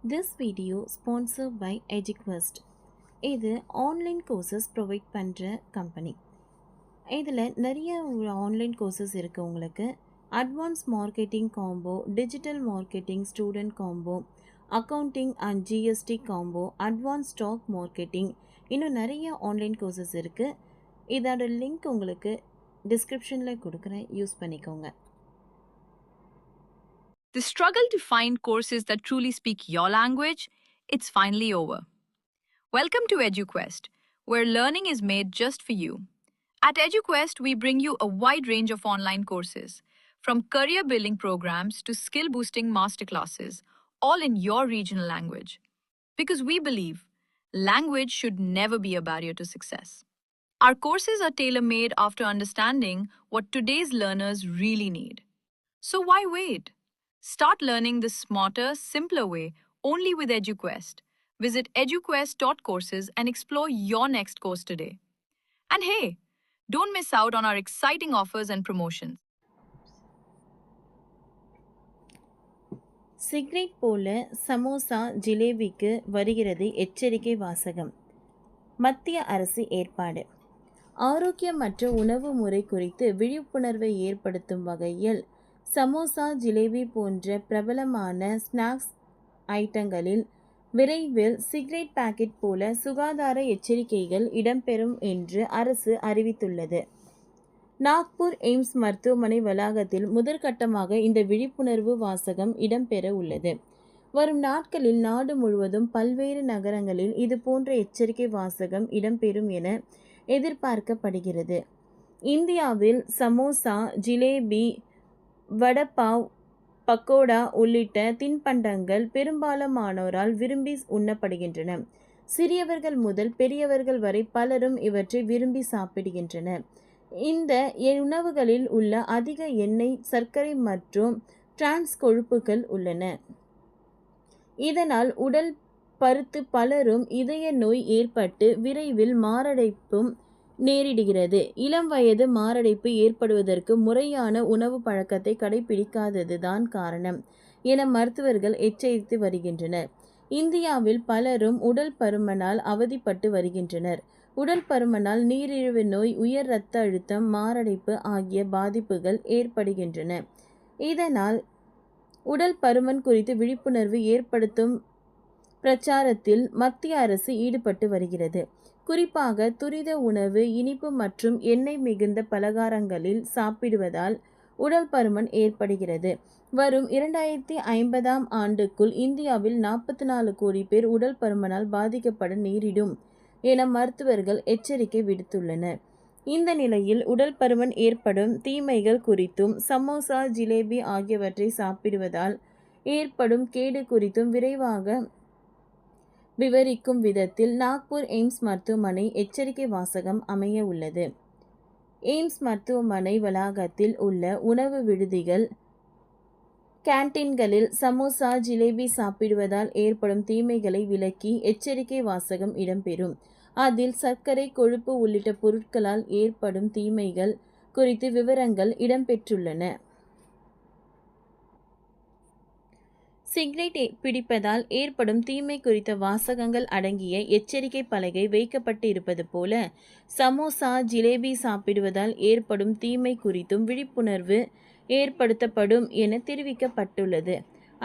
This video sponsored by EduQuest. இது online courses provide பண்ணுற company. இதில் நிறைய ஆன்லைன் கோர்சஸ் இருக்குது. உங்களுக்கு advance marketing combo, digital marketing student combo, accounting and GST combo, advance stock marketing, இன்னும் நிறைய online courses இருக்குது. இதோட லிங்க் உங்களுக்கு டிஸ்கிரிப்ஷனில் கொடுக்குறேன், யூஸ் பண்ணிக்கோங்க. The struggle to find courses that truly speak your language, it's finally over. Welcome to EduQuest, where learning is made just for you. At EduQuest, we bring you a wide range of online courses, from career building programs to skill boosting masterclasses, all in your regional language. Because we believe language should never be a barrier to success. Our courses are tailor made after understanding what today's learners really need. So why wait? Start learning the smarter, simpler way only with EduQuest. Visit eduquest.courses and explore your next course today. And hey, don't miss out on our exciting offers and promotions. Cigarette போல சமோசா ஜிலேபிக்கு வருகிறது எச்சரிக்கை வாசகம். மத்திய அரசு ஏற்பாடு. ஆரோக்கியமற்ற உணவு முறை குறித்து விழிப்புணர்வை ஏற்படுத்தும் வகையில் சமோசா, ஜிலேபி போன்ற பிரபலமான ஸ்நாக்ஸ் ஐட்டங்களில் விரைவில் சிகரெட் பாக்கெட் போல சுகாதார எச்சரிக்கைகள் இடம்பெறும் என்று அரசு அறிவித்துள்ளது. நாக்பூர் எய்ம்ஸ் மருத்துவமனை வளாகத்தில் முதற்கட்டமாக இந்த விழிப்புணர்வு வாசகம் இடம்பெற உள்ளது. வரும் நாட்களில் நாடு முழுவதும் பல்வேறு நகரங்களில் இது போன்ற எச்சரிக்கை வாசகம் இடம்பெறும் என எதிர்பார்க்கப்படுகிறது. இந்தியாவில் சமோசா, ஜிலேபி, வடபாவ், பக்கோடா உள்ளிட்ட தின்பண்டங்கள் பெரும்பாலானோரால் விரும்பி உண்ணப்படுகின்றன. சிறியவர்கள் முதல் பெரியவர்கள் வரை பலரும் இவற்றை விரும்பி சாப்பிடுகின்றனர். இந்த உணவுகளில் உள்ள அதிக எண்ணெய், சர்க்கரை மற்றும் டிரான்ஸ் கொழுப்புகள் உள்ளன. இதனால் உடல் பருத்து பலரும் இதய நோய் ஏற்பட்டு விரைவில் மாரடைப்பும் நேரிடுகிறது. இளம் வயது மாரடைப்பு ஏற்படுவதற்கு முறையான உணவு பழக்கத்தை கடைபிடிக்காதது தான் காரணம் என மருத்துவர்கள் எச்சரித்து வருகின்றனர். இந்தியாவில் பலரும் உடல் பருமனால் அவதிப்பட்டு வருகின்றனர். உடல் பருமனால் நீரிழிவு நோய், உயர் இரத்த அழுத்தம், மாரடைப்பு ஆகிய பாதிப்புகள் ஏற்படுகின்றன. இதனால் உடல் பருமன் குறித்து விழிப்புணர்வு ஏற்படுத்தும் பிரச்சாரத்தில் மத்திய அரசு ஈடுபட்டு வருகிறது. குறிப்பாக துரித உணவு, இனிப்பு மற்றும் எண்ணெய் மிகுந்த பலகாரங்களில் சாப்பிடுவதால் உடல் பருமன் ஏற்படுகிறது. வரும் 2050ஆம் ஆண்டுக்குள் இந்தியாவில் 44 கோடி பேர் உடல் பருமனால் பாதிக்கப்பட நேரிடும் என மருத்துவர்கள் எச்சரிக்கை விடுத்துள்ளனர். இந்த நிலையில் உடல் பருமன் ஏற்படும் தீமைகள் குறித்தும் சமோசா, ஜிலேபி ஆகியவற்றை சாப்பிடுவதால் ஏற்படும் கேடு குறித்தும் விரைவாக விவரிக்கும் விதத்தில் நாக்பூர் எய்ம்ஸ் மருத்துவமனை எச்சரிக்கை வாசகம் அமைய உள்ளது. எய்ம்ஸ் மருத்துவமனை வளாகத்தில் உள்ள உணவு விடுதிகள், கேன்டீன்களில் சமோசா, ஜிலேபி சாப்பிடுவதால் ஏற்படும் தீமைகளை விளக்கி எச்சரிக்கை வாசகம் இடம்பெறும். அதில் சர்க்கரை, கொழுப்பு உள்ளிட்ட பொருட்களால் ஏற்படும் தீமைகள் குறித்து விவரங்கள் இடம்பெற்றுள்ளன. சிகரெட் பிடிப்பதால் ஏற்படும் தீமை குறித்த வாசகங்கள் அடங்கிய எச்சரிக்கை பலகை வைக்கப்பட்டு இருப்பது போல சமோசா, ஜிலேபி சாப்பிடுவதால் ஏற்படும் தீமை குறித்தும் விழிப்புணர்வு ஏற்படுத்தப்படும் என தெரிவிக்கப்பட்டுள்ளது.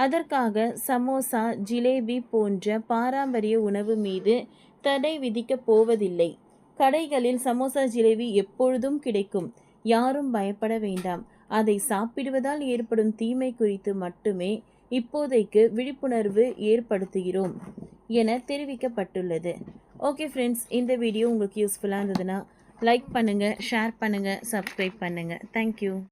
அதற்காக சமோசா, ஜிலேபி போன்ற பாரம்பரிய உணவு மீது தடை விதிக்கப் போவதில்லை. கடைகளில் சமோசா, ஜிலேபி எப்பொழுதும் கிடைக்கும். யாரும் பயப்பட வேண்டாம். அதை சாப்பிடுவதால் ஏற்படும் தீமை குறித்து மட்டுமே இப்போதைக்கு விழிப்புணர்வு ஏற்படுத்துகிறோம் என தெரிவிக்கப்பட்டுள்ளது. ஓகே ஃப்ரெண்ட்ஸ், இந்த வீடியோ உங்களுக்கு யூஸ்ஃபுல்லாக இருந்ததுன்னா லைக் பண்ணுங்கள், ஷேர் பண்ணுங்கள், சப்ஸ்கிரைப் பண்ணுங்கள். தேங்க்யூ.